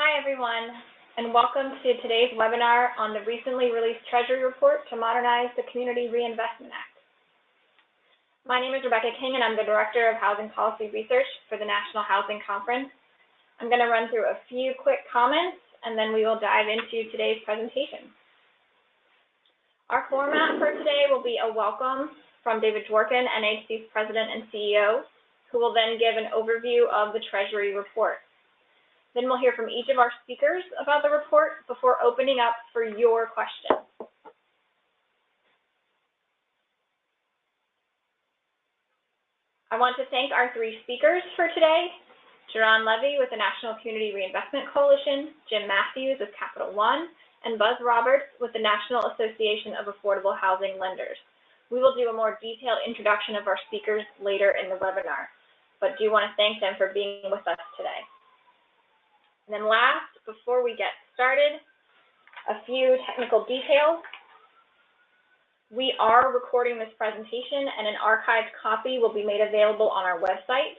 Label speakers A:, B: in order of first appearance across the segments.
A: Hi, everyone, and welcome to today's webinar on the recently released Treasury Report to modernize the Community Reinvestment Act. My name is Rebecca King, and I'm the Director of Housing Policy Research for the National Housing Conference. I'm going to run through a few quick comments, and then we will dive into today's presentation. Our format for today will be a welcome from David Dworkin, NHC's President and CEO, who will then give an overview of the Treasury Report. Then we'll hear from each of our speakers about the report before opening up for your questions. I want to thank our three speakers for today: Jaron Levy with the National Community Reinvestment Coalition, Jim Matthews with Capital One, and Buzz Roberts with the National Association of Affordable Housing Lenders. We will do a more detailed introduction of our speakers later in the webinar, but do want to thank them for being with us today. And then last, before we get started, a few technical details. We are recording this presentation, and an archived copy will be made available on our website.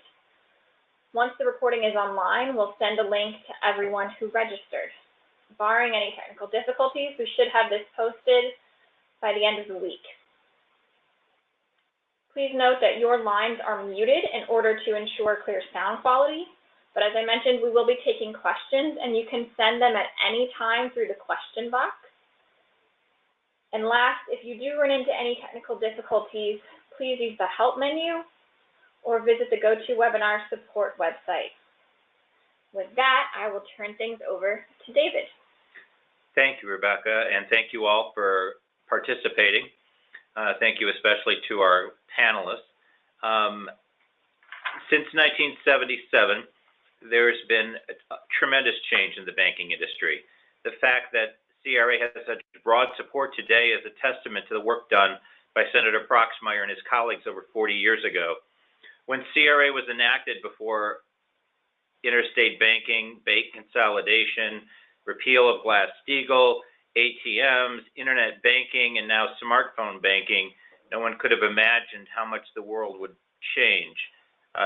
A: Once the recording is online, we'll send a link to everyone who registered. Barring any technical difficulties, we should have this posted by the end of the week. Please note that your lines are muted in order to ensure clear sound quality. But as I mentioned, we will be taking questions, and you can send them at any time through the question box. And last, if you do run into any technical difficulties, please use the help menu or visit the GoToWebinar support website. With that, I will turn things over to David.
B: Thank you, Rebecca, and thank you all for participating. Thank you especially to our panelists. Since 1977, there's been a tremendous change in the banking industry. The fact that CRA has such broad support today is a testament to the work done by Senator Proxmire and his colleagues over 40 years ago. When CRA was enacted before interstate banking, bank consolidation, repeal of Glass-Steagall, ATMs, internet banking, and now smartphone banking, no one could have imagined how much the world would change.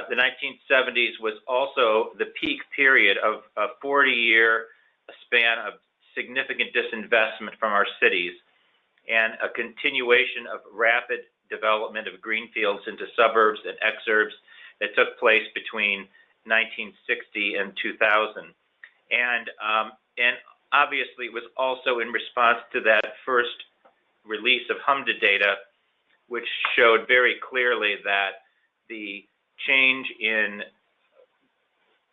B: The 1970s was also the peak period of a 40-year span of significant disinvestment from our cities and a continuation of rapid development of greenfields into suburbs and exurbs that took place between 1960 and 2000. And obviously, it was also in response to that first release of HMDA data, which showed very clearly that the change in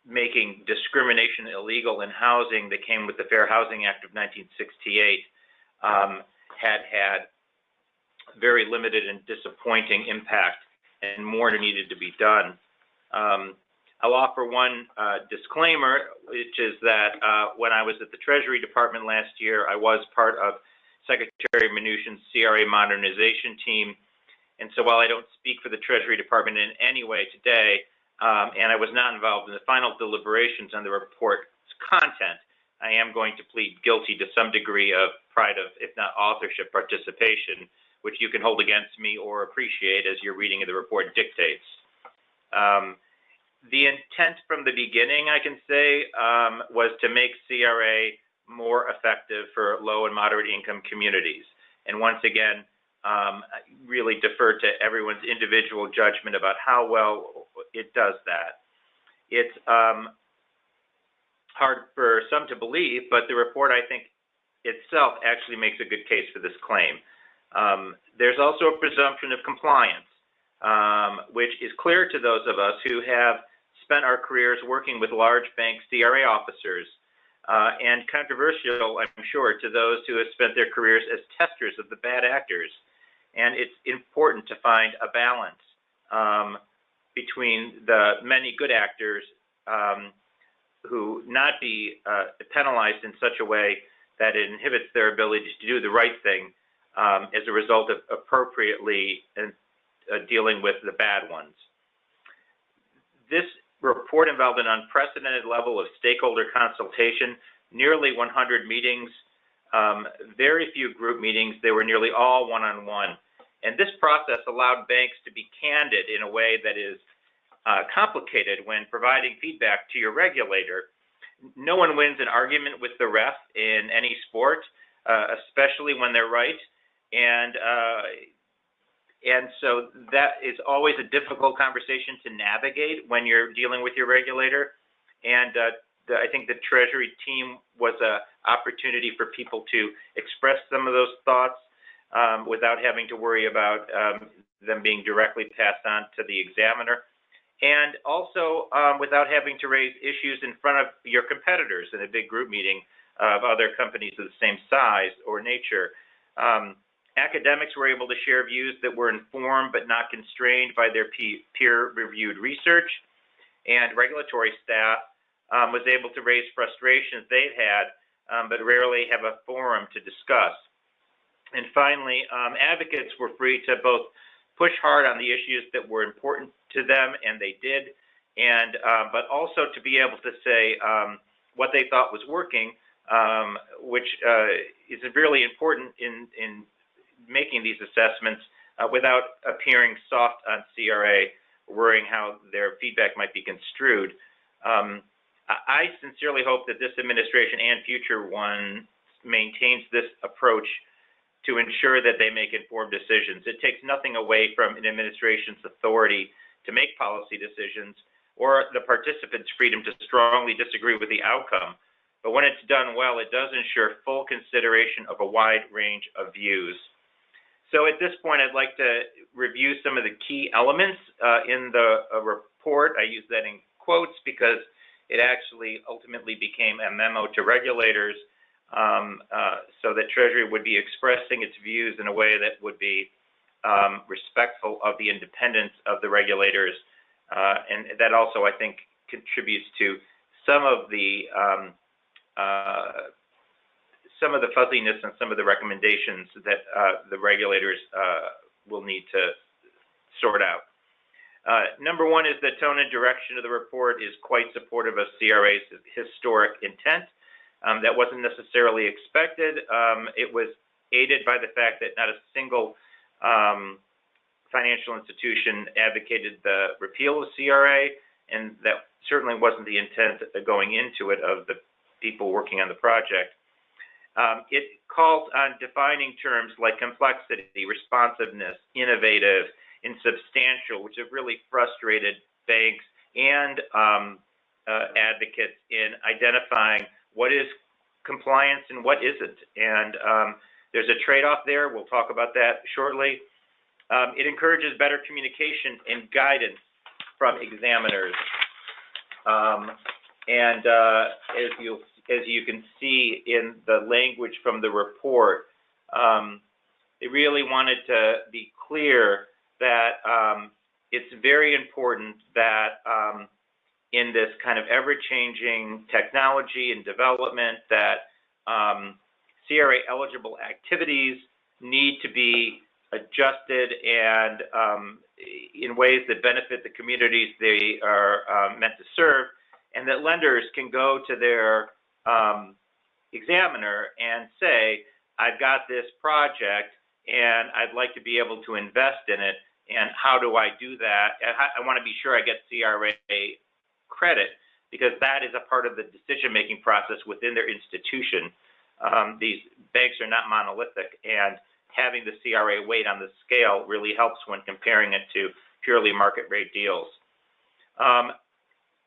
B: making discrimination illegal in housing that came with the Fair Housing Act of 1968 had very limited and disappointing impact, and more needed to be done. I'll offer one disclaimer, which is that when I was at the Treasury Department last year, I was part of Secretary Mnuchin's CRA modernization team. And so while I don't speak for the Treasury Department in any way today, and I was not involved in the final deliberations on the report's content, I am going to plead guilty to some degree of pride of, if not authorship, participation, which you can hold against me or appreciate as your reading of the report dictates. The intent from the beginning, I can say, was to make CRA more effective for low and moderate income communities. And once again, really defer to everyone's individual judgment about how well it does that. It's hard for some to believe, but the report, I think, itself actually makes a good case for this claim. There's also a presumption of compliance, which is clear to those of us who have spent our careers working with large bank CRA officers, and controversial, I'm sure, to those who have spent their careers as testers of the bad actors. And it's important to find a balance between the many good actors who not be penalized in such a way that it inhibits their ability to do the right thing as a result of appropriately dealing with the bad ones. This report involved an unprecedented level of stakeholder consultation, nearly 100 meetings, very few group meetings. They were nearly all one-on-one. And this process allowed banks to be candid in a way that is complicated when providing feedback to your regulator. no one wins an argument with the ref in any sport, especially when they're right. And so that is always a difficult conversation to navigate when you're dealing with your regulator. And I think the Treasury team was an opportunity for people to express some of those thoughts without having to worry about them being directly passed on to the examiner. And also without having to raise issues in front of your competitors in a big group meeting of other companies of the same size or nature. Academics were able to share views that were informed but not constrained by their peer-reviewed research, and regulatory staff was able to raise frustrations they'd had, but rarely have a forum to discuss. And finally, advocates were free to both push hard on the issues that were important to them, and they did, and but also to be able to say what they thought was working, which is really important in making these assessments without appearing soft on CRA, worrying how their feedback might be construed. I sincerely hope that this administration and future one maintains this approach to ensure that they make informed decisions. It takes nothing away from an administration's authority to make policy decisions or the participants' freedom to strongly disagree with the outcome. But when it's done well, it does ensure full consideration of a wide range of views. So at this point, I'd like to review some of the key elements in the report. I use that in quotes because it actually ultimately became a memo to regulators so that Treasury would be expressing its views in a way that would be respectful of the independence of the regulators. And that also, I think, contributes to some of the fuzziness and some of the recommendations that the regulators will need to sort out. Number one is the tone and direction of the report is quite supportive of CRA's historic intent. That wasn't necessarily expected. It was aided by the fact that not a single financial institution advocated the repeal of CRA, and that certainly wasn't the intent going into it of the people working on the project. It calls on defining terms like complexity, responsiveness, innovative, and substantial, which have really frustrated banks and advocates in identifying what is compliance and what isn't. And there's a trade-off there. We'll talk about that shortly. It encourages better communication and guidance from examiners. As you can see in the language from the report, it really wanted to be clear that it's very important that in this kind of ever-changing technology and development that CRA-eligible activities need to be adjusted and in ways that benefit the communities they are meant to serve, and that lenders can go to their examiner and say, I've got this project and I'd like to be able to invest in it, and how do I do that? And I want to be sure I get CRA credit, because that is a part of the decision-making process within their institution. These banks are not monolithic, and having the CRA weight on the scale really helps when comparing it to purely market rate deals.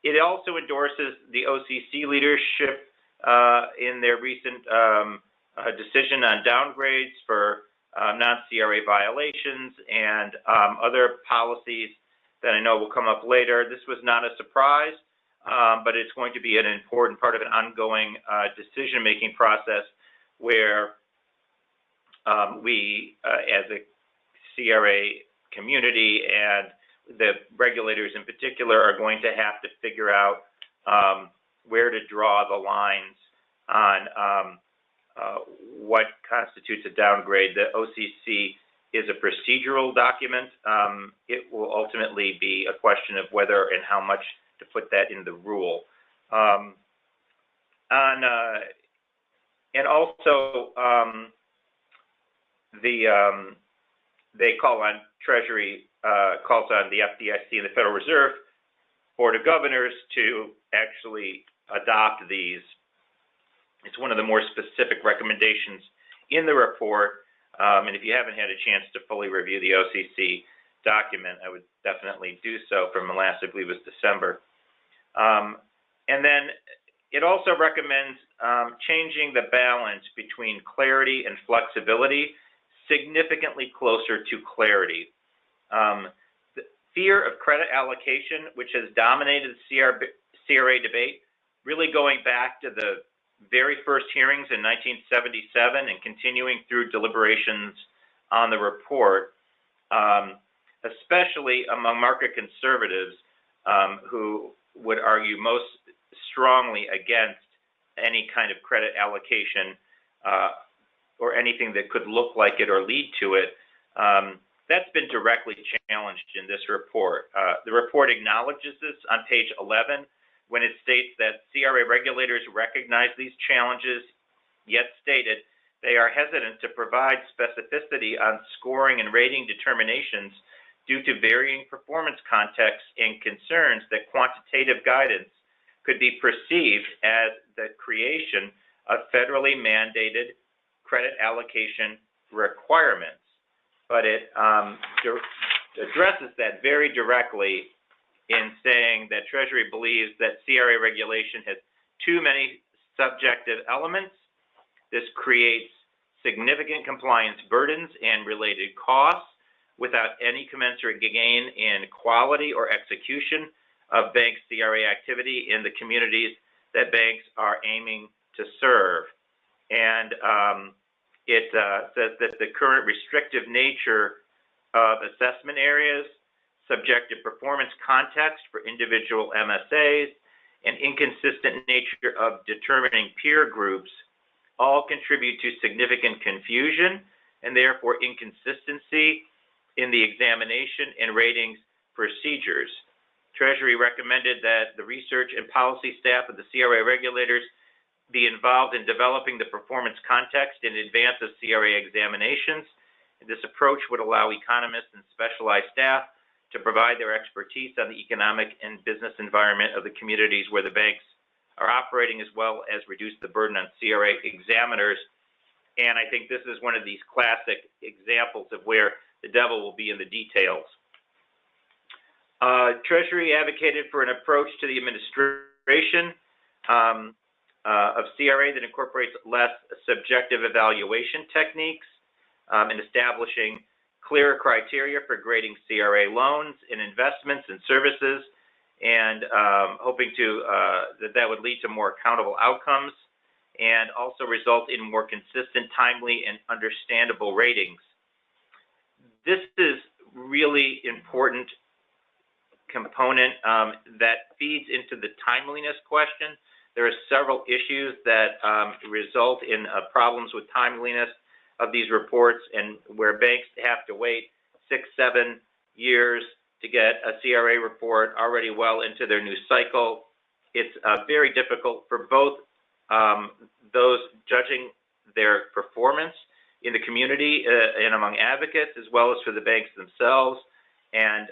B: It also endorses the OCC leadership in their recent decision on downgrades for non-CRA violations and other policies that I know will come up later. This was not a surprise, but it's going to be an important part of an ongoing decision-making process where we, as a CRA community and the regulators in particular, are going to have to figure out where to draw the lines on what constitutes a downgrade. The OCC is a procedural document. It will ultimately be a question of whether and how much to put that in the rule. And also, they call on Treasury, calls on the FDIC and the Federal Reserve Board of Governors to actually adopt these. It's one of the more specific recommendations in the report, and if you haven't had a chance to fully review the OCC document, I would definitely do so from the last, I believe it was December. And then it also recommends changing the balance between clarity and flexibility significantly closer to clarity. The fear of credit allocation, which has dominated the CRA debate, really going back to the very first hearings in 1977 and continuing through deliberations on the report, especially among market conservatives who would argue most strongly against any kind of credit allocation or anything that could look like it or lead to it. That's been directly challenged in this report. The report acknowledges this on page 11 when it states that CRA regulators recognize these challenges, yet stated they are hesitant to provide specificity on scoring and rating determinations due to varying performance contexts and concerns that quantitative guidance could be perceived as the creation of federally mandated credit allocation requirements. But it addresses that very directly in saying that Treasury believes that CRA regulation has too many subjective elements. This creates significant compliance burdens and related costs without any commensurate gain in quality or execution of bank CRA activity in the communities that banks are aiming to serve. And it says that the current restrictive nature of assessment areas, subjective performance context for individual MSAs, and inconsistent nature of determining peer groups all contribute to significant confusion and therefore inconsistency in the examination and ratings procedures. Treasury recommended that the research and policy staff of the CRA regulators be involved in developing the performance context in advance of CRA examinations. And this approach would allow economists and specialized staff to provide their expertise on the economic and business environment of the communities where the banks are operating, as well as reduce the burden on CRA examiners. And I think this is one of these classic examples of where the devil will be in the details. Treasury advocated for an approach to the administration of CRA that incorporates less subjective evaluation techniques and establishing clearer criteria for grading CRA loans and investments and services, and hoping to that would lead to more accountable outcomes and also result in more consistent, timely, and understandable ratings. This is really important component that feeds into the timeliness question. There are several issues that result in problems with timeliness of these reports, and where banks have to wait 6-7 years to get a CRA report already well into their new cycle. It's very difficult for both those judging their performance in the community and among advocates, as well as for the banks themselves. And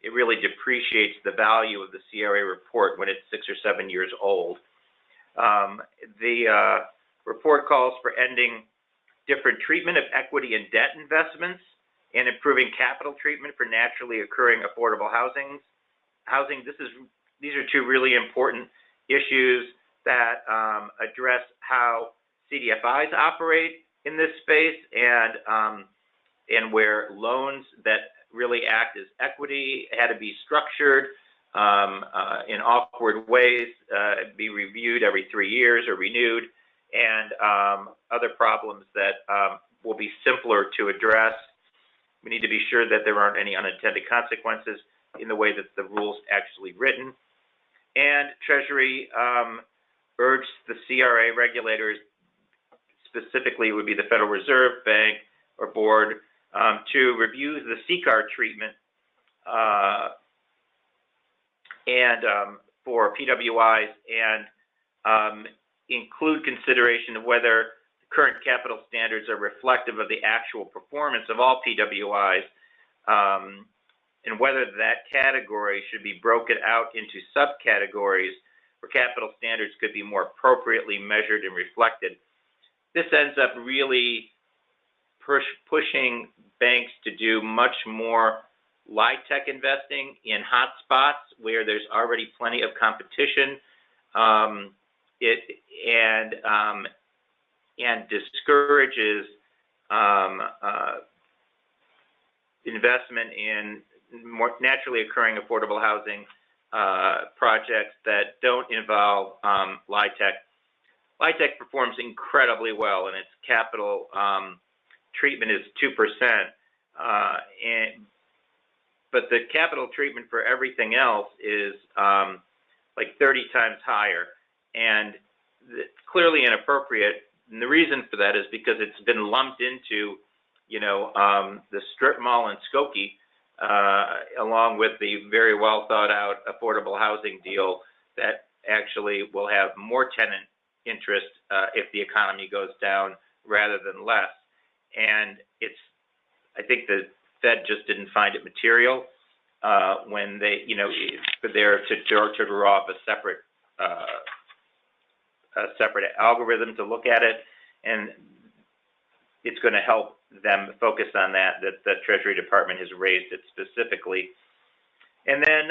B: it really depreciates the value of the CRA report when it's 6 or 7 years old. The report calls for ending different treatment of equity and debt investments and improving capital treatment for naturally occurring affordable housing. These are two really important issues that address how CDFIs operate in this space, and where loans that really act as equity had to be structured in awkward ways, be reviewed every 3 years or renewed, and other problems that will be simpler to address. We need to be sure that there aren't any unintended consequences in the way that the rule's actually written. And Treasury urged the CRA regulators, specifically it would be the Federal Reserve Bank or Board, to review the CCAR treatment and for PWIs and include consideration of whether current capital standards are reflective of the actual performance of all PWIs, and whether that category should be broken out into subcategories where capital standards could be more appropriately measured and reflected. This ends up really pushing banks to do much more LIHTC investing in hotspots where there's already plenty of competition, and discourages investment in more naturally occurring affordable housing projects that don't involve LIHTC. LIHTC performs incredibly well, and its capital treatment is 2%. But the capital treatment for everything else is like 30 times higher, and clearly inappropriate. And the reason for that is because it's been lumped into, the strip mall in Skokie, along with the very well thought out affordable housing deal that actually will have more tenant interest if the economy goes down rather than less. And I think the Fed just didn't find it material when they, for there to draw up a separate algorithm to look at it, and it's going to help them focus on that the Treasury Department has raised it specifically. And then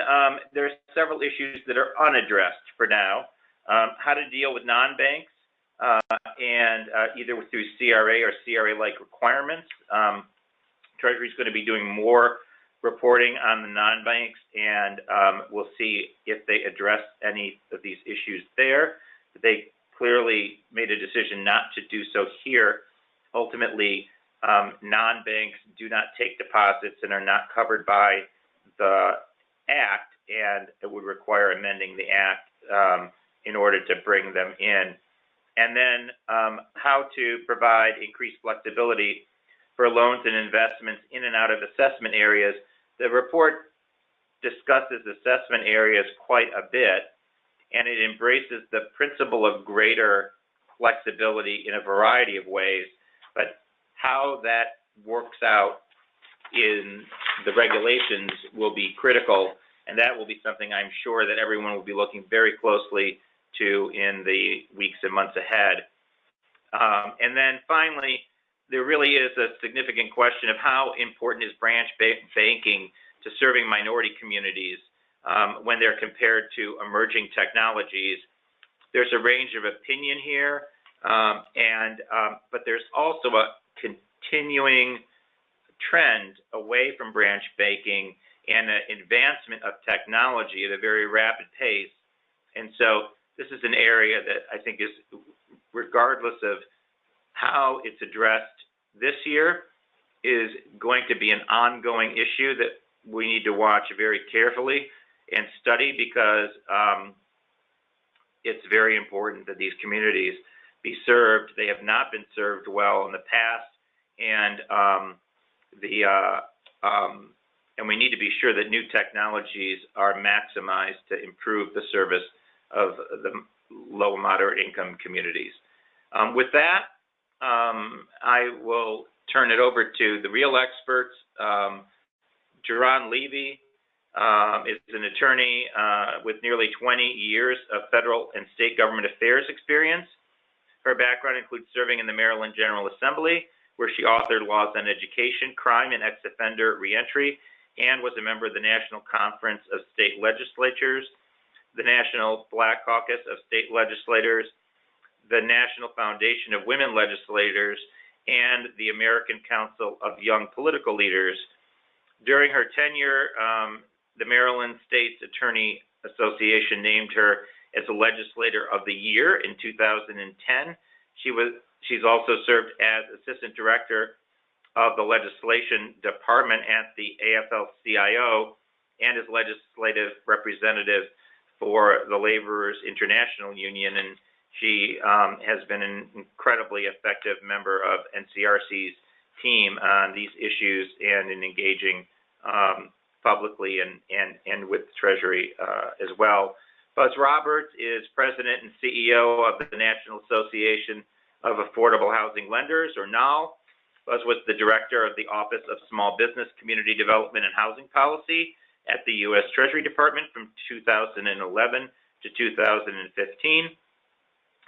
B: there's several issues that are unaddressed for now. How to deal with non-banks, and either through CRA or CRA-like requirements. Treasury is going to be doing more reporting on the non-banks, and we'll see if they address any of these issues there. They clearly made a decision not to do so here. Ultimately, non-banks do not take deposits and are not covered by the Act, and it would require amending the Act in order to bring them in. And then how to provide increased flexibility for loans and investments in and out of assessment areas. The report discusses assessment areas quite a bit, and it embraces the principle of greater flexibility in a variety of ways, but how that works out in the regulations will be critical, and that will be something I'm sure that everyone will be looking very closely to in the weeks and months ahead. And then finally, there really is a significant question of how important is branch banking to serving minority communities when they're compared to emerging technologies. There's a range of opinion here, but there's also a continuing trend away from branch banking and an advancement of technology at a very rapid pace. And so this is an area that I think is, regardless of how it's addressed this year, is going to be an ongoing issue that we need to watch very carefully and study, because it's very important that these communities be served. They have not been served well in the past, and we need to be sure that new technologies are maximized to improve the service of the low and moderate income communities. With that, I will turn it over to the real experts. Jaron Levy is an attorney with nearly 20 years of federal and state government affairs experience. Her background includes serving in the Maryland General Assembly, where she authored laws on education, crime, and ex-offender reentry, and was a member of the National Conference of State Legislatures, the National Black Caucus of State Legislators, the National Foundation of Women Legislators, and the American Council of Young Political Leaders. During her tenure, the Maryland State's Attorney Association named her as a Legislator of the Year in 2010. She's also served as Assistant Director of the Legislation Department at the AFL-CIO and as Legislative Representative for the Laborers International Union, and she has been an incredibly effective member of NCRC's team on these issues and in engaging publicly and with Treasury as well. Buzz Roberts is President and CEO of the National Association of Affordable Housing Lenders, or NAHL. Buzz was the Director of the Office of Small Business, Community Development, and Housing Policy at the U.S. Treasury Department from 2011 to 2015.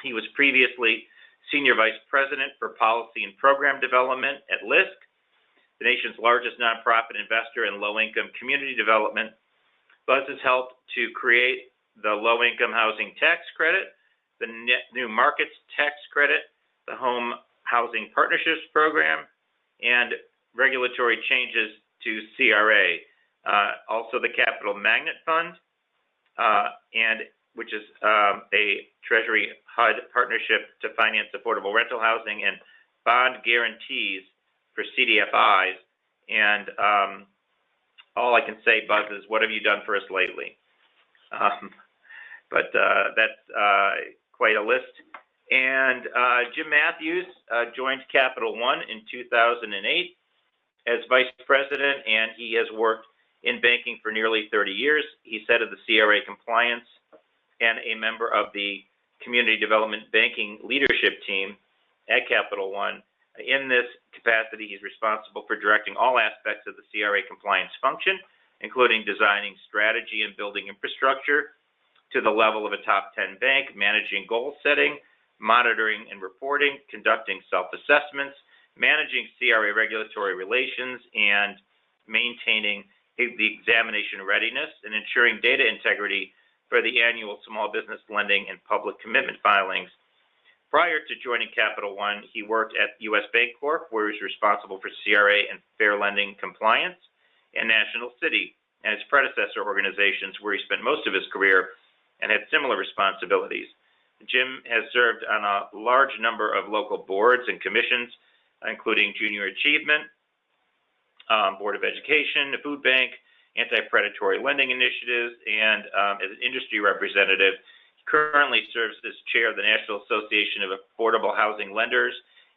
B: He was previously Senior Vice President for Policy and Program Development at LISC, the nation's largest nonprofit investor in low-income community development. Buzz has helped to create the Low-Income Housing Tax Credit, the New Markets Tax Credit, the Home Housing Partnerships Program, and regulatory changes to CRA. Also the Capital Magnet Fund, which is a Treasury HUD partnership to finance affordable rental housing, and bond guarantees for CDFIs. And all I can say, Buzz, is what have you done for us lately? But that's quite a list. And Jim Matthews joined Capital One in 2008 as Vice President, and he has worked in banking for nearly 30 years. He's head of the CRA compliance and a member of the Community Development Banking Leadership Team at Capital One. In this capacity, he's responsible for directing all aspects of the CRA compliance function, including designing strategy and building infrastructure to the level of a top 10 bank, managing goal setting, monitoring and reporting, conducting self-assessments, managing CRA regulatory relations, and maintaining the examination readiness, and ensuring data integrity for the annual small business lending and public commitment filings. Prior to joining Capital One, he worked at U.S. Bancorp, where he was responsible for CRA and fair lending compliance, and National City and its predecessor organizations, where he spent most of his career and had similar responsibilities. Jim has served on a large number of local boards and commissions, including Junior Achievement, Board of Education, the Food Bank, Anti-Predatory Lending Initiatives, and as an industry representative, he currently serves as chair of the National Association of Affordable Housing Lenders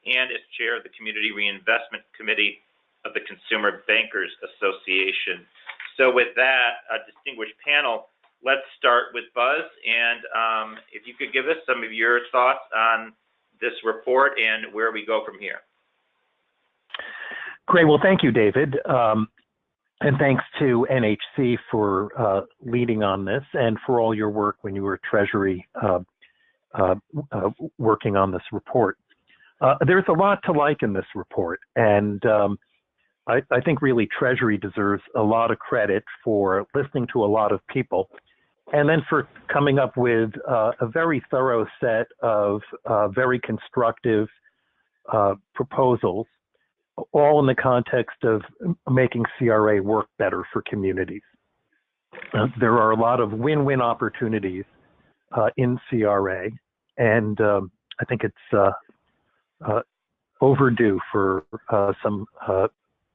B: and as chair of the Community Reinvestment Committee of the Consumer Bankers Association. So with that, a distinguished panel, let's start with Buzz, and if you could give us some of your thoughts on this report and where we go from here.
C: Great. Well, thank you, David. And thanks to NHC for leading on this and for all your work when you were Treasury working on this report. There's a lot to like in this report, and I think really Treasury deserves a lot of credit for listening to a lot of people and then for coming up with a very thorough set of very constructive proposals, all in the context of making CRA work better for communities. There are a lot of win-win opportunities in CRA, and I think it's overdue for some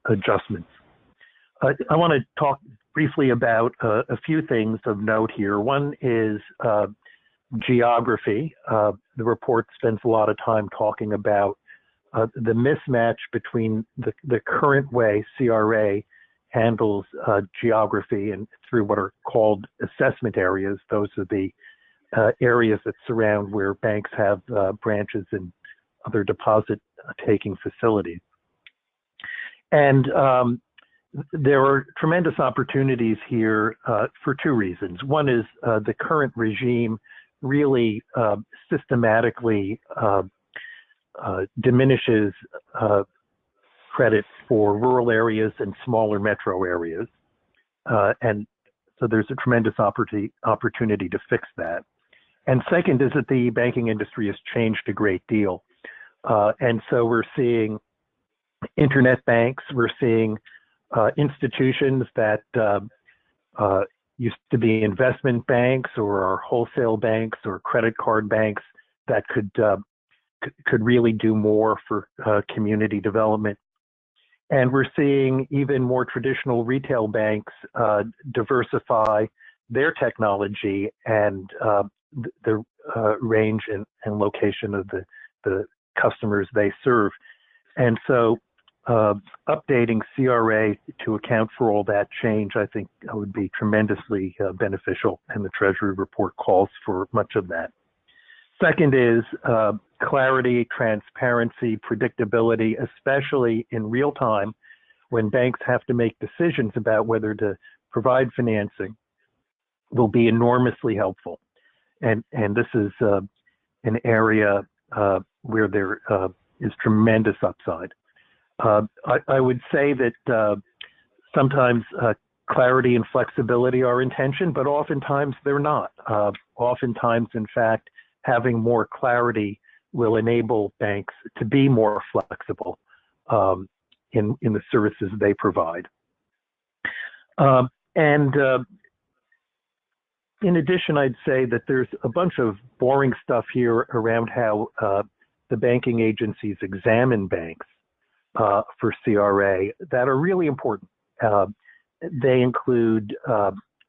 C: adjustments. I want to talk briefly about a few things of note here. One is geography. The report spends a lot of time talking about the mismatch between the current way CRA handles geography and through what are called assessment areas. Those are the areas that surround where banks have branches and other deposit-taking facilities. And there are tremendous opportunities here for two reasons. One is the current regime really systematically diminishes credit for rural areas and smaller metro areas. And so there's a tremendous opportunity to fix that. And second is that the banking industry has changed a great deal. And so we're seeing internet banks, we're seeing institutions that used to be investment banks or are wholesale banks or credit card banks that could really do more for community development. And we're seeing even more traditional retail banks diversify their technology and the range and location of the customers they serve. And so updating CRA to account for all that change, I think would be tremendously beneficial, and the Treasury report calls for much of that. Second is clarity, transparency, predictability, especially in real time when banks have to make decisions about whether to provide financing, will be enormously helpful. and this is an area where there is tremendous upside. I would say that sometimes clarity and flexibility are intention, but oftentimes they're not. Oftentimes, in fact, having more clarity will enable banks to be more flexible in the services they provide. In addition, I'd say that there's a bunch of boring stuff here around how the banking agencies examine banks for CRA that are really important. They include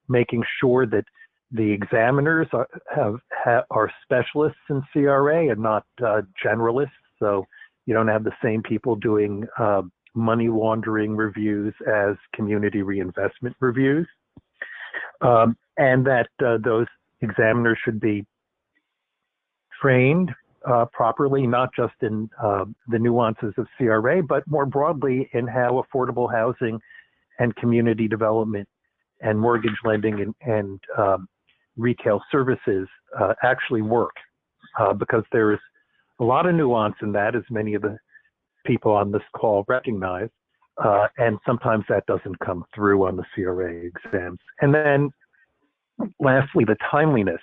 C: making sure that the examiners are specialists in CRA and not generalists. So you don't have the same people doing money laundering reviews as community reinvestment reviews. And that those examiners should be trained properly, not just in the nuances of CRA, but more broadly in how affordable housing and community development and mortgage lending and retail services actually work, because there is a lot of nuance in that, as many of the people on this call recognize, and sometimes that doesn't come through on the CRA exams. And then lastly, the timeliness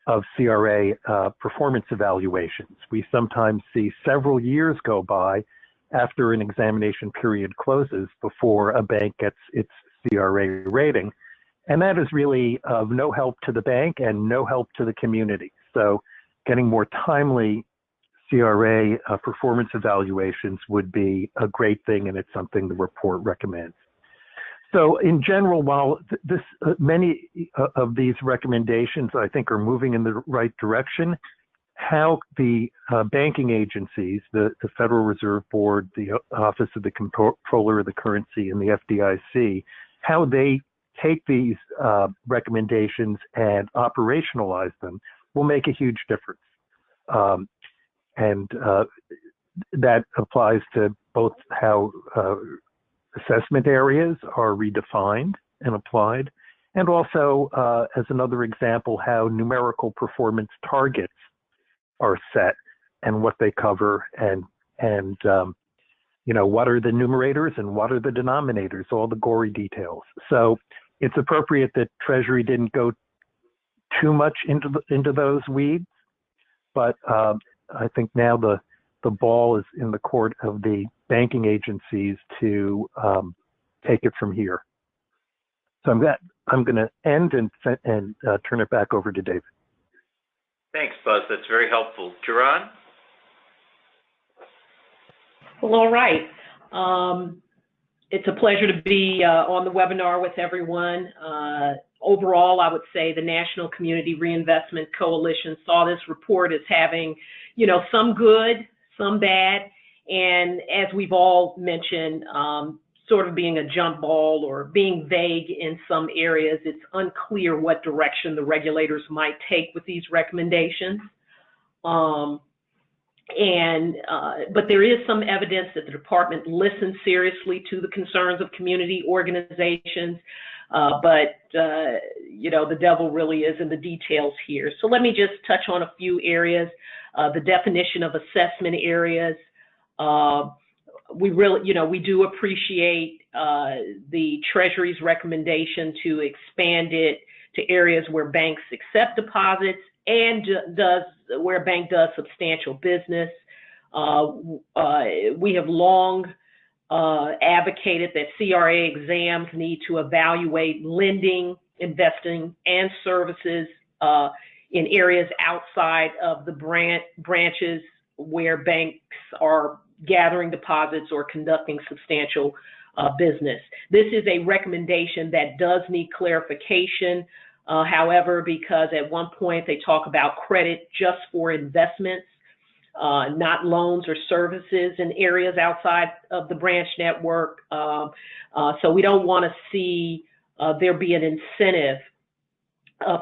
C: of CRA performance evaluations. We sometimes see several years go by after an examination period closes before a bank gets its CRA rating. And that is really of no help to the bank and no help to the community. So getting more timely CRA performance evaluations would be a great thing, and it's something the report recommends. So in general, while many of these recommendations I think are moving in the right direction, how the banking agencies, the Federal Reserve Board, the Office of the Comptroller of the Currency, and the FDIC, how they take these recommendations and operationalize them will make a huge difference. And that applies to both how assessment areas are redefined and applied, and also, as another example, how numerical performance targets are set and what they cover, and what are the numerators and what are the denominators, all the gory details. So it's appropriate that Treasury didn't go too much into those weeds, but I think now the ball is in the court of the banking agencies to take it from here. So I'm going to end and turn it back over to David.
B: Thanks, Buzz. That's very helpful. Jaron?
D: Well, all right. It's a pleasure to be on the webinar with everyone. Overall, I would say the National Community Reinvestment Coalition saw this report as having, some good, some bad, and as we've all mentioned, sort of being a jump ball or being vague in some areas. It's unclear what direction the regulators might take with these recommendations. But there is some evidence that the department listened seriously to the concerns of community organizations, but the devil really is in the details here. So let me just touch on a few areas. The definition of assessment areas. We do appreciate the Treasury's recommendation to expand it to areas where banks accept deposits and where a bank does substantial business. We have long advocated that CRA exams need to evaluate lending, investing, and services in areas outside of the branches where banks are gathering deposits or conducting substantial business. This is a recommendation that does need clarification. However, because at one point they talk about credit just for investments, not loans or services in areas outside of the branch network. So we don't want to see there be an incentive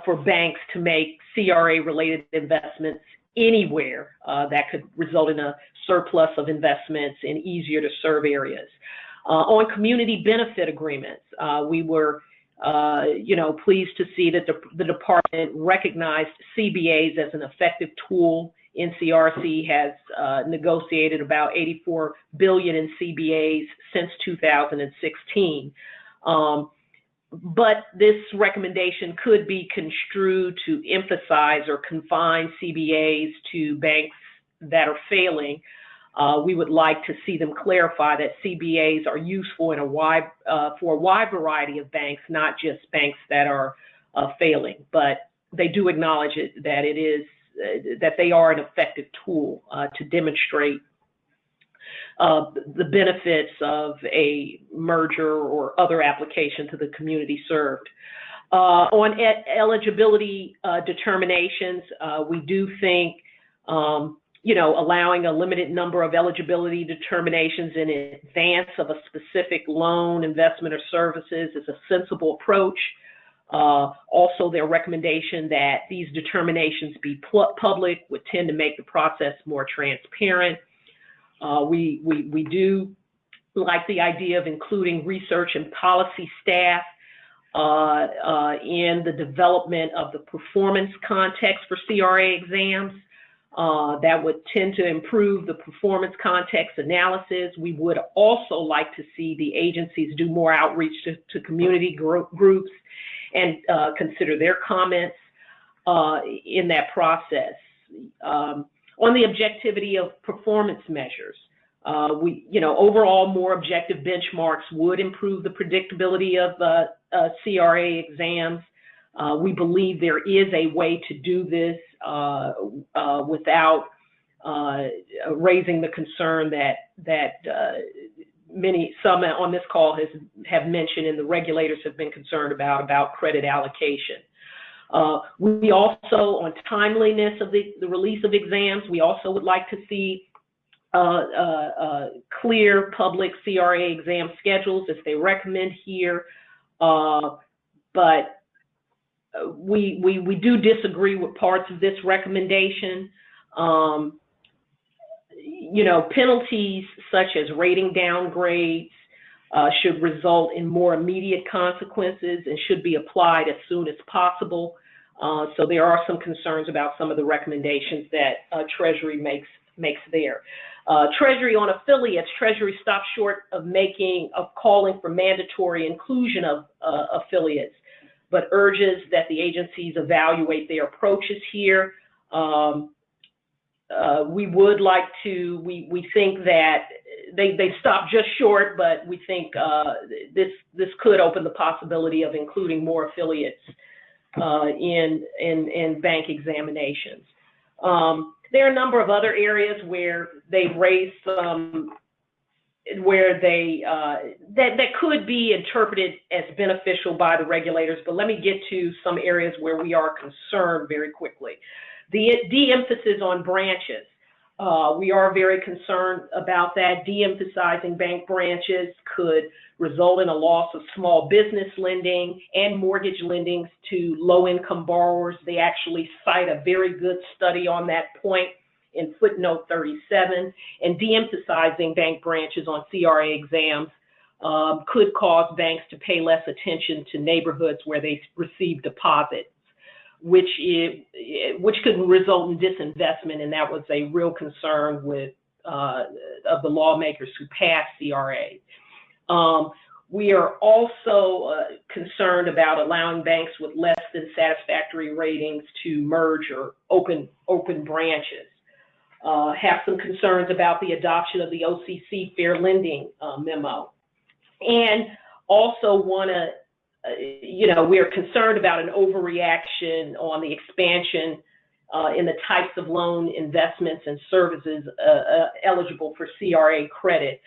D: for banks to make CRA-related investments anywhere that could result in a surplus of investments in easier to serve areas. On community benefit agreements, we were Pleased to see that the department recognized CBAs as an effective tool. NCRC has negotiated about $84 billion in CBAs since 2016. But this recommendation could be construed to emphasize or confine CBAs to banks that are failing. We would like to see them clarify that CBAs are useful for a wide variety of banks, not just banks that are failing. But they do acknowledge that they are an effective tool to demonstrate the benefits of a merger or other application to the community served. On eligibility determinations, we do think allowing a limited number of eligibility determinations in advance of a specific loan, investment, or services is a sensible approach. Also, their recommendation that these determinations be public would tend to make the process more transparent. We do like the idea of including research and policy staff in the development of the performance context for CRA exams. That would tend to improve the performance context analysis. We would also like to see the agencies do more outreach to community groups and consider their comments in that process. On the objectivity of performance measures, overall more objective benchmarks would improve the predictability of CRA exams. We believe there is a way to do this without raising the concern that some on this call have mentioned and the regulators have been concerned about credit allocation. We also, on timeliness of the release of exams, we also would like to see clear public CRA exam schedules as they recommend here, but we do disagree with parts of this recommendation. Penalties such as rating downgrades should result in more immediate consequences and should be applied as soon as possible. So there are some concerns about some of the recommendations that Treasury makes there. Treasury on affiliates, Treasury stopped short of calling for mandatory inclusion of affiliates, but urges that the agencies evaluate their approaches here. We would like to, we think that they stopped just short, but we think this could open the possibility of including more affiliates in bank examinations. There are a number of other areas where they've raised some, that could be interpreted as beneficial by the regulators, but let me get to some areas where we are concerned very quickly. The de-emphasis on branches. We are very concerned about that. De-emphasizing bank branches could result in a loss of small business lending and mortgage lendings to low-income borrowers. They actually cite a very good study on that point in footnote 37. And de-emphasizing bank branches on CRA exams could cause banks to pay less attention to neighborhoods where they receive deposits, which could result in disinvestment, and that was a real concern of the lawmakers who passed CRA. We are also concerned about allowing banks with less than satisfactory ratings to merge or open branches. Have some concerns about the adoption of the OCC Fair Lending memo, and also want to. We are concerned about an overreaction on the expansion in the types of loan investments and services eligible for CRA credit.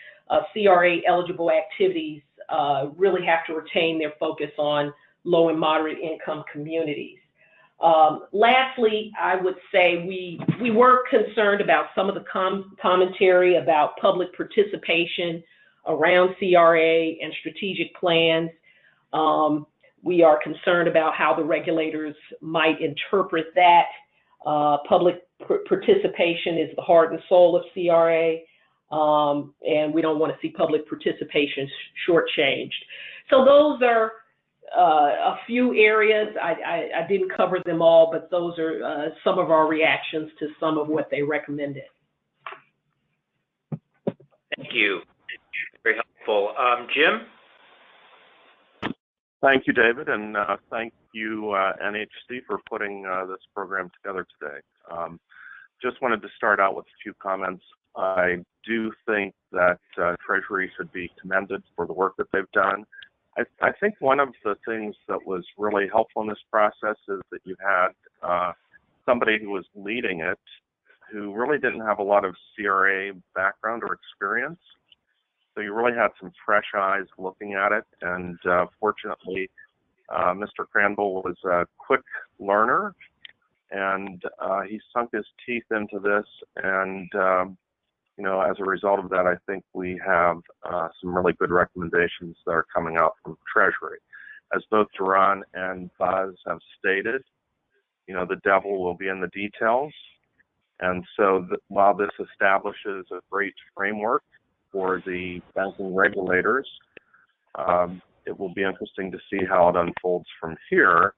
D: CRA eligible activities really have to retain their focus on low and moderate income communities. Lastly, I would say we were concerned about some of the commentary about public participation around CRA and strategic plans. We are concerned about how the regulators might interpret that. Public participation is the heart and soul of CRA, and we don't want to see public participation shortchanged. So those are a few areas. I didn't cover them all, but those are some of our reactions to some of what they recommended.
B: Thank you. Very helpful. Jim?
E: Thank you, David, and thank you, NHC, for putting this program together today. Just wanted to start out with a few comments. I do think that Treasury should be commended for the work that they've done. I think one of the things that was really helpful in this process is that you had somebody who was leading it who really didn't have a lot of CRA background or experience. So you really had some fresh eyes looking at it, and fortunately, Mr. Cranville was a quick learner, and he sunk his teeth into this, and you know, as a result of that, I think we have some really good recommendations that are coming out from Treasury. As both Duran and Buzz have stated, you know, the devil will be in the details, and so while this establishes a great framework for the banking regulators, it will be interesting to see how it unfolds from here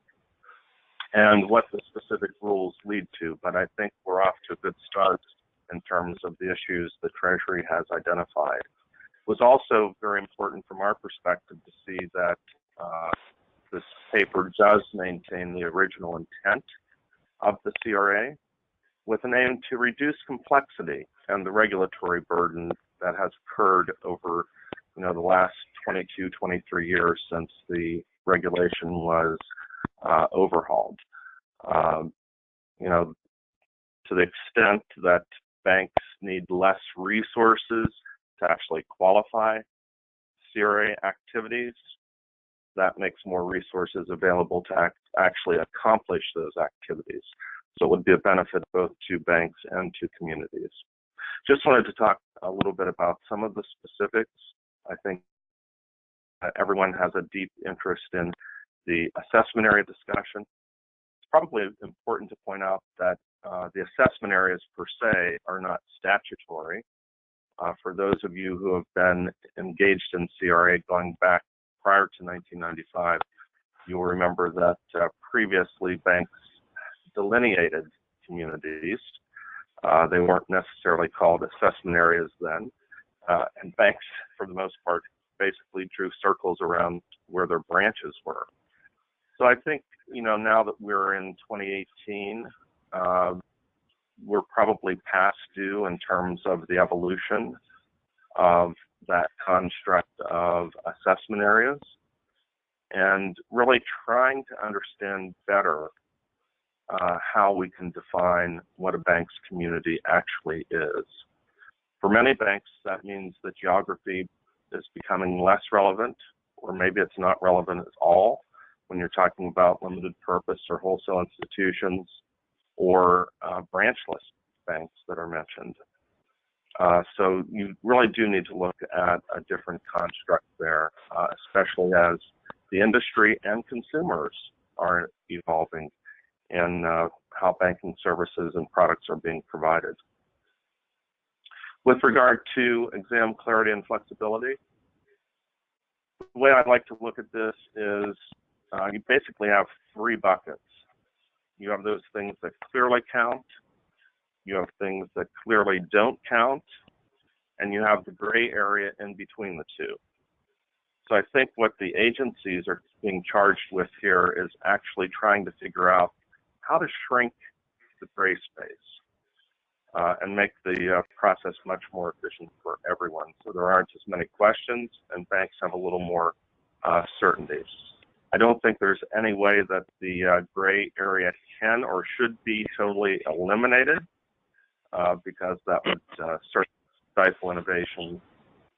E: and what the specific rules lead to. But I think we're off to a good start in terms of the issues that Treasury has identified. It was also very important from our perspective to see that this paper does maintain the original intent of the CRA with an aim to reduce complexity and the regulatory burden that has occurred over, you know, the last 22, 23 years since the regulation was overhauled. You know, to the extent that banks need less resources to actually qualify CRA activities, that makes more resources available to actually accomplish those activities. So it would be a benefit both to banks and to communities. Just wanted to talk a little bit about some of the specifics. I think everyone has a deep interest in the assessment area discussion. It's probably important to point out that the assessment areas per se are not statutory. For those of you who have been engaged in CRA going back prior to 1995, you'll remember that previously banks delineated communities. They weren't necessarily called assessment areas then, and banks, for the most part, basically drew circles around where their branches were. So I think, you know, now that we're in 2018, we're probably past due in terms of the evolution of that construct of assessment areas, and really trying to understand better how we can define what a bank's community actually is. For many banks, that means that geography is becoming less relevant, or maybe it's not relevant at all when you're talking about limited purpose or wholesale institutions or branchless banks that are mentioned. So you really do need to look at a different construct there, especially as the industry and consumers are evolving in how banking services and products are being provided. With regard to exam clarity and flexibility, the way I'd like to look at this is you basically have three buckets. You have those things that clearly count, you have things that clearly don't count, and you have the gray area in between the two. So I think what the agencies are being charged with here is actually trying to figure out how to shrink the gray space and make the process much more efficient for everyone. So there aren't as many questions and banks have a little more certainty. I don't think there's any way that the gray area can or should be totally eliminated because that would certainly stifle innovation,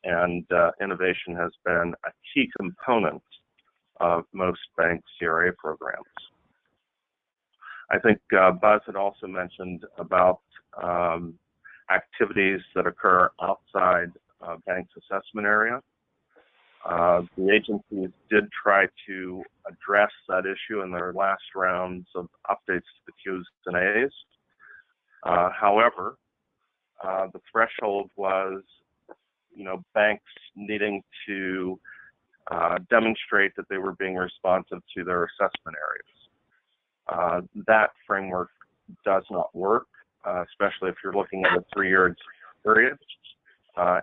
E: and innovation has been a key component of most bank CRA programs. I think Buzz had also mentioned about activities that occur outside bank's assessment area. The agencies did try to address that issue in their last rounds of updates to the Q's and A's. However, the threshold was, you know, banks needing to demonstrate that they were being responsive to their assessment areas. That framework does not work, especially if you're looking at a 3-year period,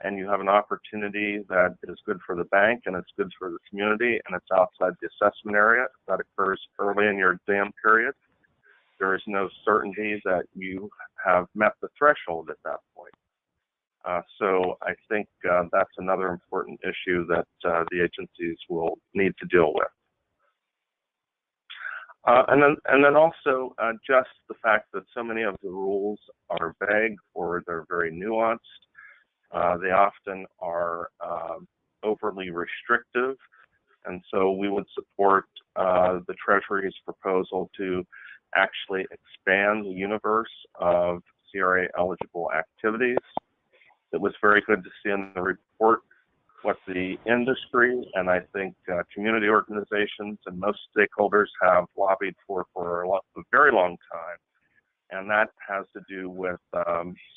E: and you have an opportunity that is good for the bank and it's good for the community and it's outside the assessment area that occurs early in your exam period. There is no certainty that you have met the threshold at that point. So I think that's another important issue that the agencies will need to deal with. And then also just the fact that so many of the rules are vague or they're very nuanced. They often are overly restrictive, and so we would support the Treasury's proposal to actually expand the universe of CRA eligible activities. It was very good to see in the report what the industry and I think community organizations and most stakeholders have lobbied for a very long time, and that has to do with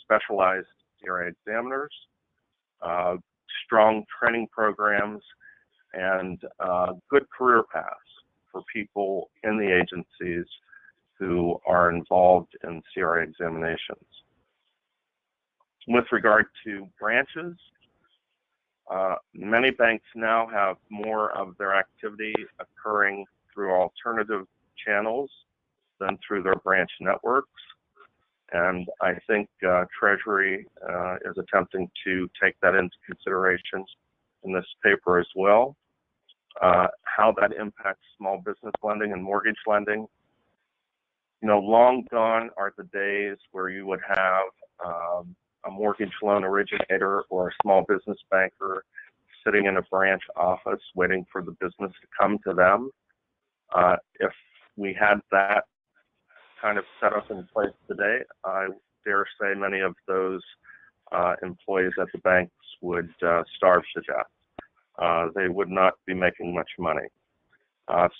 E: specialized CRA examiners, strong training programs, and good career paths for people in the agencies who are involved in CRA examinations. With regard to branches, many banks now have more of their activity occurring through alternative channels than through their branch networks. And I think Treasury is attempting to take that into consideration in this paper as well. How that impacts small business lending and mortgage lending. You know, long gone are the days where you would have a mortgage loan originator or a small business banker sitting in a branch office waiting for the business to come to them. If we had that kind of setup in place today, I dare say many of those employees at the banks would starve to death. They would not be making much money.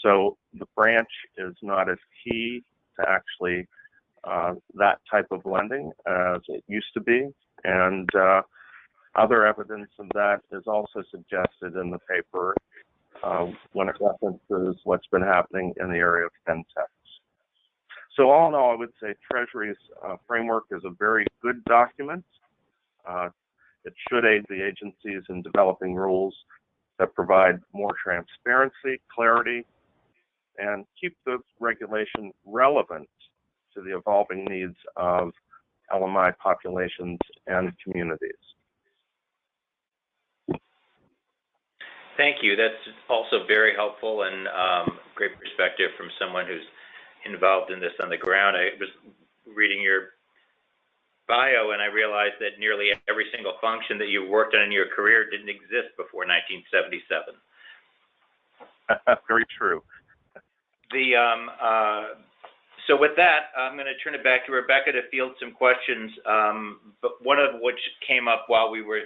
E: So the branch is not as key to actually that type of lending as it used to be, and other evidence of that is also suggested in the paper when it references what's been happening in the area of fintechs. So all in all, I would say Treasury's framework is a very good document. It should aid the agencies in developing rules that provide more transparency, clarity, and keep the regulation relevant to the evolving needs of LMI populations and communities.
B: Thank you. That's also very helpful and great perspective from someone who's involved in this on the ground. I was reading your bio and I realized that nearly every single function that you worked on in your career didn't exist before 1977.
E: Very true.
B: So with that, I'm going to turn it back to Rebecca to field some questions, but one of which came up while we were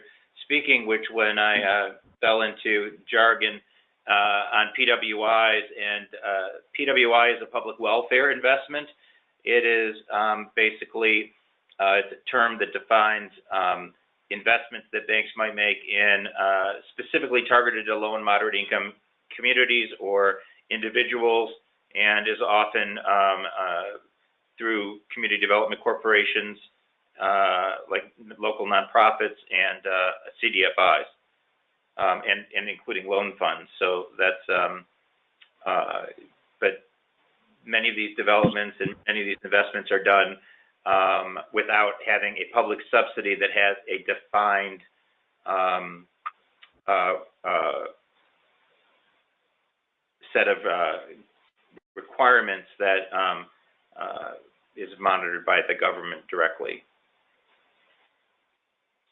B: speaking, which when I fell into jargon on PWIs, and PWI is a public welfare investment. It is basically a term that defines investments that banks might make in specifically targeted to low and moderate income communities or individuals, and is often through community development corporations, like local nonprofits and CDFIs, and including loan funds. So that's, but many of these developments and many of these investments are done without having a public subsidy that has a defined set of requirements that is monitored by the government directly.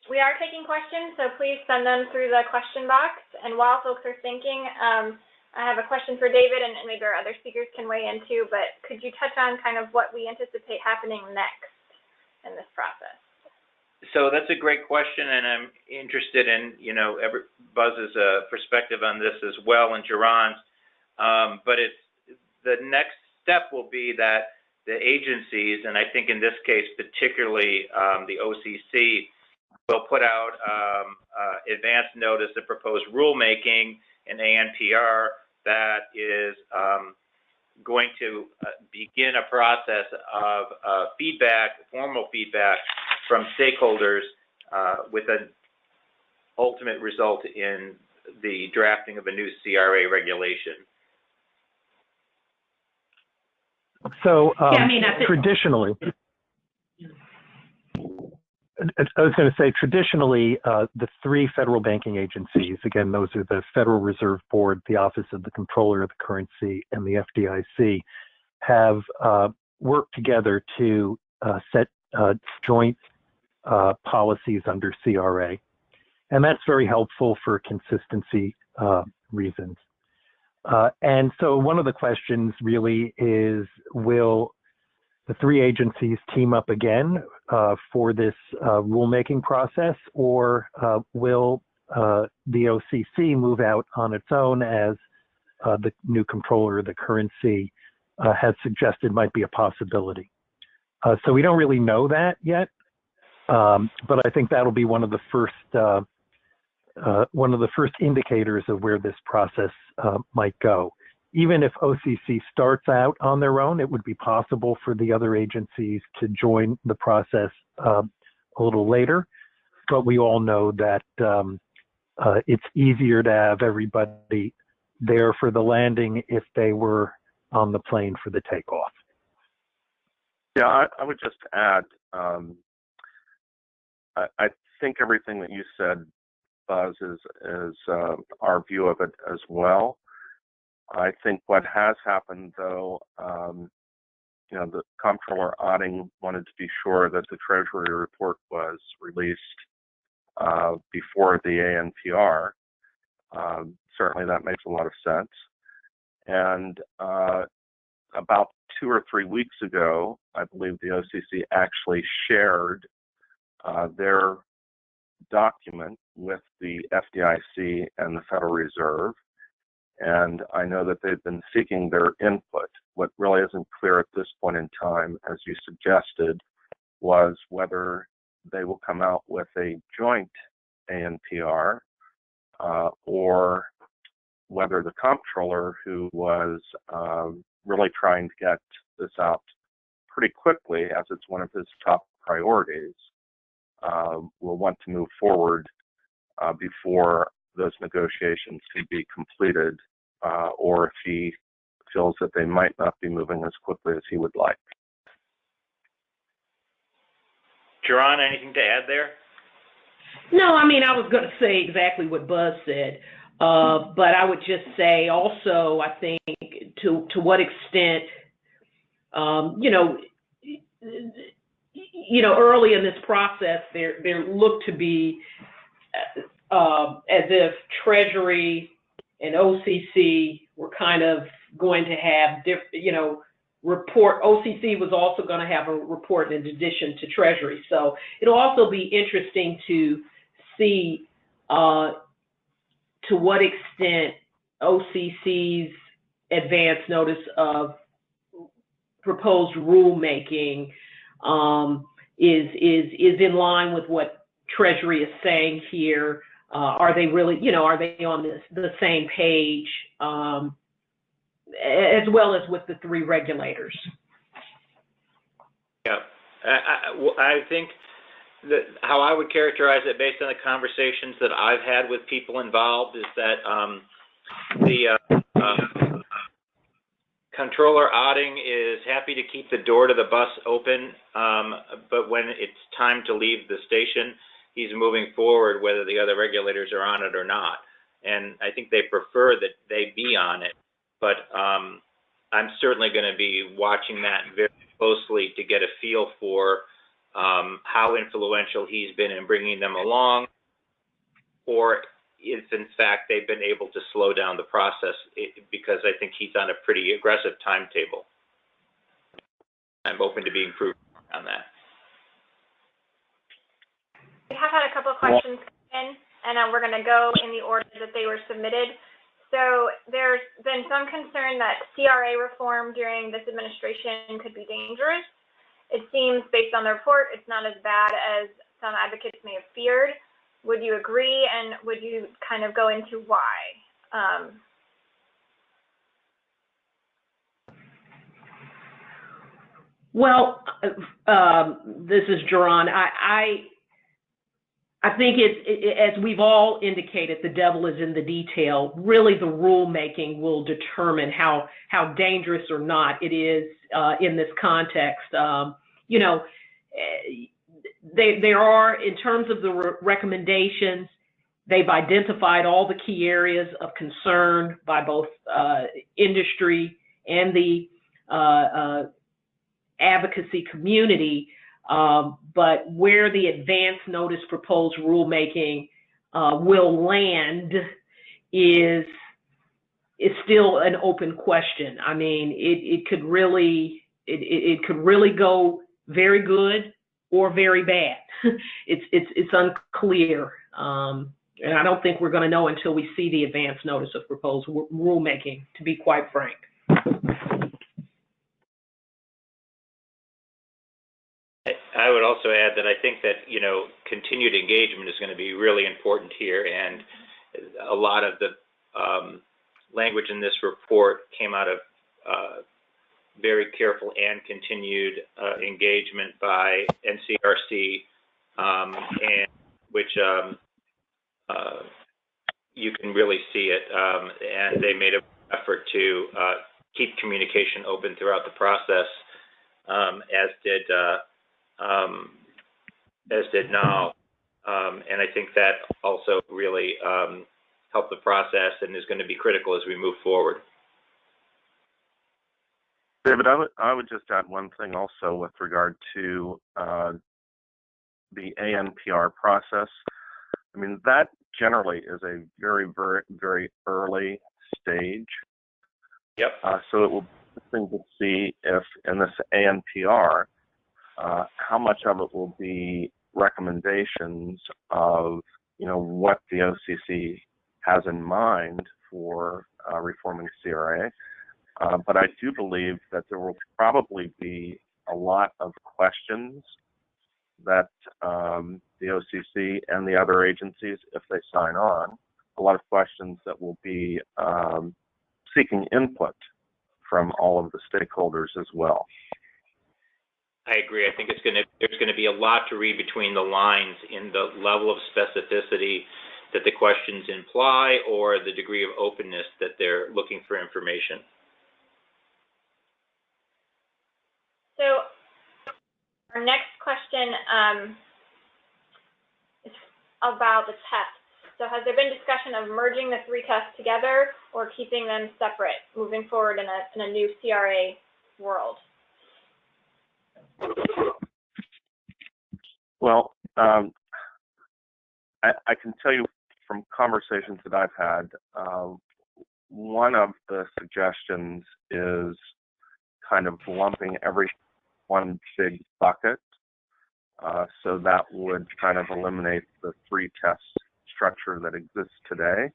A: We are taking questions, so please send them through the question box. And while folks are thinking, I have a question for David, and maybe our other speakers can weigh in too, but could you touch on kind of what we anticipate happening next in this process?
B: So that's a great question, and I'm interested in, you know, Buzz's perspective on this as well, and Jaron's. But the next step will be that the agencies, and I think in this case particularly the OCC, will put out advance notice of proposed rulemaking in ANPR that is going to begin a process of formal feedback from stakeholders with an ultimate result in the drafting of a new CRA regulation.
C: So
D: Yeah, I mean,
C: traditionally, I was going to say, traditionally, the three federal banking agencies, again, those are the Federal Reserve Board, the Office of the Comptroller of the Currency, and the FDIC, have worked together to set joint policies under CRA. And that's very helpful for consistency reasons. And so one of the questions really is, will the three agencies team up again for this rulemaking process, or will the OCC move out on its own, as the new comptroller of the currency has suggested might be a possibility? So we don't really know that yet, but I think that'll be one of the first indicators of where this process might go. Even if OCC starts out on their own, it would be possible for the other agencies to join the process a little later. But we all know that it's easier to have everybody there for the landing if they were on the plane for the takeoff.
E: Yeah, I would just add, I think everything that you said, Buzz, is our view of it as well. I think what has happened, though, the Comptroller Otting wanted to be sure that the Treasury report was released before the ANPR. Certainly that makes a lot of sense. And about 2 or 3 weeks ago, I believe the OCC actually shared their document with the FDIC and the Federal Reserve. And I know that they've been seeking their input. What really isn't clear at this point in time, as you suggested, was whether they will come out with a joint ANPR or whether the comptroller, who was really trying to get this out pretty quickly, as it's one of his top priorities, will want to move forward before those negotiations can be completed, or if he feels that they might not be moving as quickly as he would like.
B: Jaron, anything to add there?
D: No, I mean, I was going to say exactly what Buzz said, but I would just say also, I think, to what extent, early in this process, there looked to be as if Treasury and OCC were kind of going to have report. OCC was also going to have a report in addition to Treasury. So it'll also be interesting to see to what extent OCC's advance notice of proposed rulemaking is in line with what Treasury is saying here. Are they really, are they on the same page, as well as with the three regulators?
B: Yeah, I think that how I would characterize it, based on the conversations that I've had with people involved, is that the Comptroller Otting is happy to keep the door to the bus open, but when it's time to leave the station, he's moving forward whether the other regulators are on it or not. And I think they prefer that they be on it, but I'm certainly going to be watching that very closely to get a feel for how influential he's been in bringing them along, or if in fact they've been able to slow down the process, because I think he's on a pretty aggressive timetable. I'm open to being proved on that.
A: We have had a couple of questions come in, and we're going to go in the order that they were submitted. So there's been some concern that CRA reform during this administration could be dangerous. It seems, based on the report, it's not as bad as some advocates may have feared. Would you agree, and would you kind of go into why?
D: Well, this is Jaron. I think as we've all indicated, the devil is in the detail. Really, the rulemaking will determine how dangerous or not it is in this context. You know, there are, in terms of the recommendations, they've identified all the key areas of concern by both industry and the advocacy community. But where the advance notice proposed rulemaking will land is still an open question. I mean, it could really go very good or very bad. It's unclear, and I don't think we're going to know until we see the advance notice of proposed rulemaking, to be quite frank.
B: I would also add that I think that, you know, continued engagement is going to be really important here, and a lot of the language in this report came out of very careful and continued engagement by NCRC, and which you can really see it, and they made an effort to keep communication open throughout the process, as did now, and I think that also really helped the process and is going to be critical as we move forward.
E: David, I would just add one thing also with regard to the ANPR process. I mean, that generally is a very, very, very early stage.
B: Yep.
E: So it will be interesting to see if in this ANPR, how much of it will be recommendations of, you know, what the OCC has in mind for reforming CRA. But I do believe that there will probably be a lot of questions that the OCC and the other agencies, if they sign on, a lot of questions that will be seeking input from all of the stakeholders as well.
B: I agree. I think there's going to be a lot to read between the lines in the level of specificity that the questions imply or the degree of openness that they're looking for information.
A: So our next question is about the tests. So has there been discussion of merging the three tests together or keeping them separate moving forward in a new CRA world?
E: Well, I can tell you from conversations that I've had, one of the suggestions is kind of lumping every one big bucket. So that would kind of eliminate the three test structure that exists today.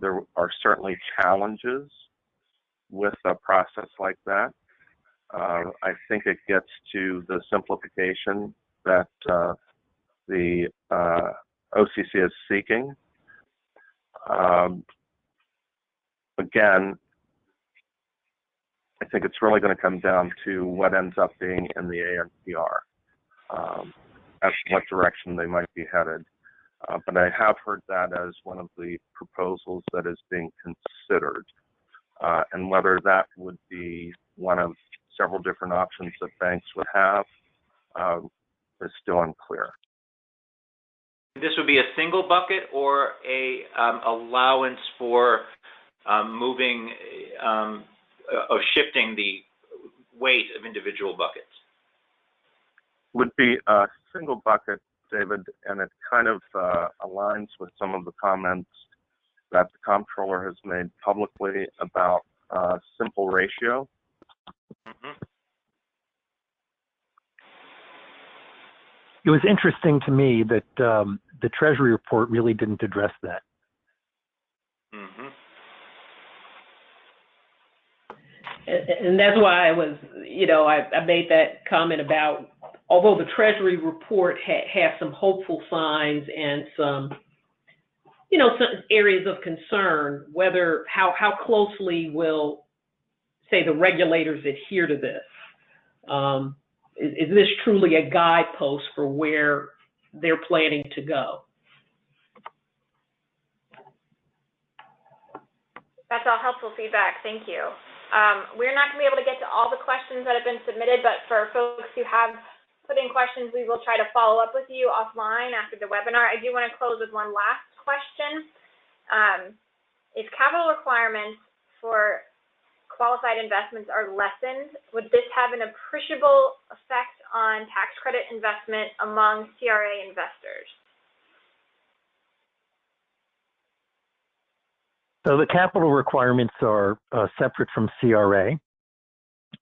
E: There are certainly challenges with a process like that. I think it gets to the simplification that the OCC is seeking. Again, I think it's really going to come down to what ends up being in the ANPR, as to what direction they might be headed. But I have heard that as one of the proposals that is being considered. And whether that would be one of several different options that banks would have is still unclear.
B: This would be a single bucket or a allowance for moving of shifting the weight of individual buckets?
E: Would be a single bucket, David, and it kind of aligns with some of the comments that the comptroller has made publicly about simple ratio.
B: Mm-hmm.
C: It was interesting to me that the Treasury report really didn't address that.
B: Mm-hmm.
D: And that's why I was, you know, I made that comment about although the Treasury report has some hopeful signs and some, some areas of concern, how closely will, say, the regulators adhere to this? Is this truly a guidepost for where they're planning to go?
A: That's all helpful feedback. Thank you. We're not going to be able to get to all the questions that have been submitted, but for folks who have put in questions, we will try to follow up with you offline after the webinar. I do want to close with one last question. If capital requirements for qualified investments are lessened, would this have an appreciable effect on tax credit investment among CRA investors?
C: So the capital requirements are separate from CRA,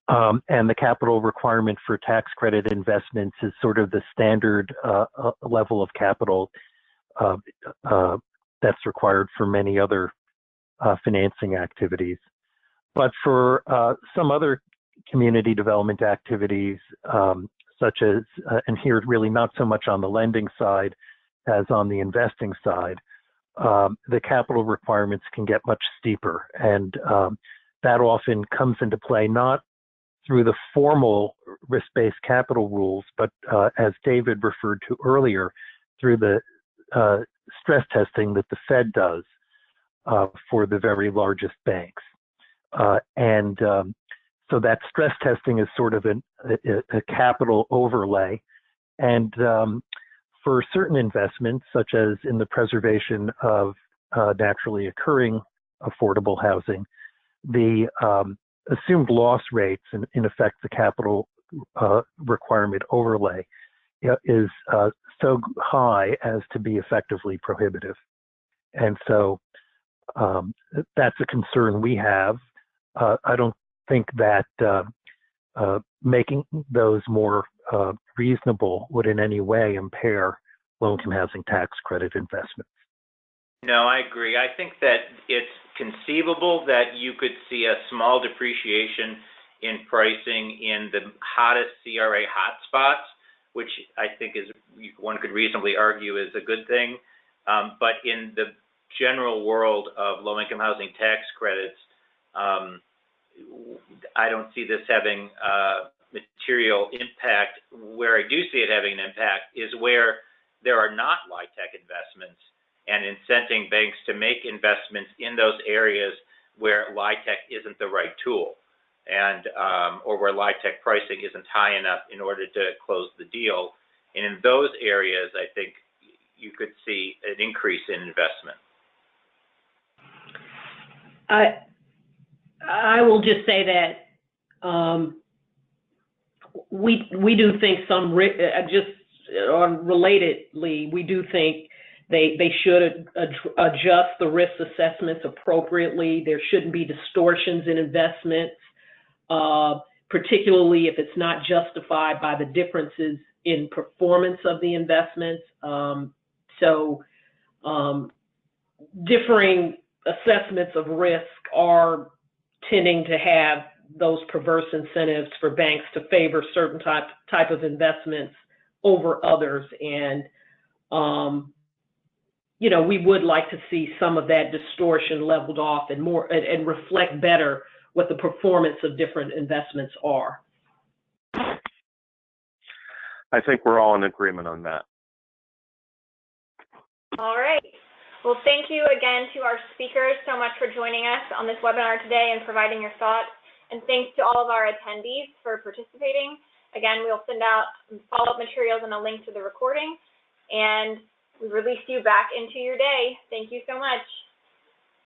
C: and the capital requirement for tax credit investments is sort of the standard level of capital that's required for many other financing activities. But for some other community development activities, such as, and here really not so much on the lending side as on the investing side, the capital requirements can get much steeper, and that often comes into play not through the formal risk-based capital rules, but as David referred to earlier, through the stress testing that the Fed does for the very largest banks. So that stress testing is sort of a capital overlay, and for certain investments, such as in the preservation of naturally occurring affordable housing, the assumed loss rates, in effect the capital requirement overlay, is so high as to be effectively prohibitive. And so that's a concern we have. I don't think that making those more reasonable would in any way impair low-income housing tax credit investments.
B: No, I agree. I think that it's conceivable that you could see a small depreciation in pricing in the hottest CRA hotspots, which I think is, one could reasonably argue is a good thing. But in the general world of low-income housing tax credits, I don't see this having material impact. Where I do see it having an impact is where there are not LIHTC investments and incenting banks to make investments in those areas where LIHTC isn't the right tool, and or where LIHTC pricing isn't high enough in order to close the deal. And in those areas, I think you could see an increase in investment.
D: I will just say that we do think relatedly, we do think they should adjust the risk assessments appropriately. There shouldn't be distortions in investments, particularly if it's not justified by the differences in performance of the investments. Differing assessments of risk are tending to have those perverse incentives for banks to favor certain type of investments over others. And, we would like to see some of that distortion leveled off and reflect better what the performance of different investments are.
E: I think we're all in agreement on that.
A: All right. Well, thank you again to our speakers so much for joining us on this webinar today and providing your thoughts. And thanks to all of our attendees for participating. Again, we'll send out follow-up materials and a link to the recording. And we release you back into your day. Thank you so much.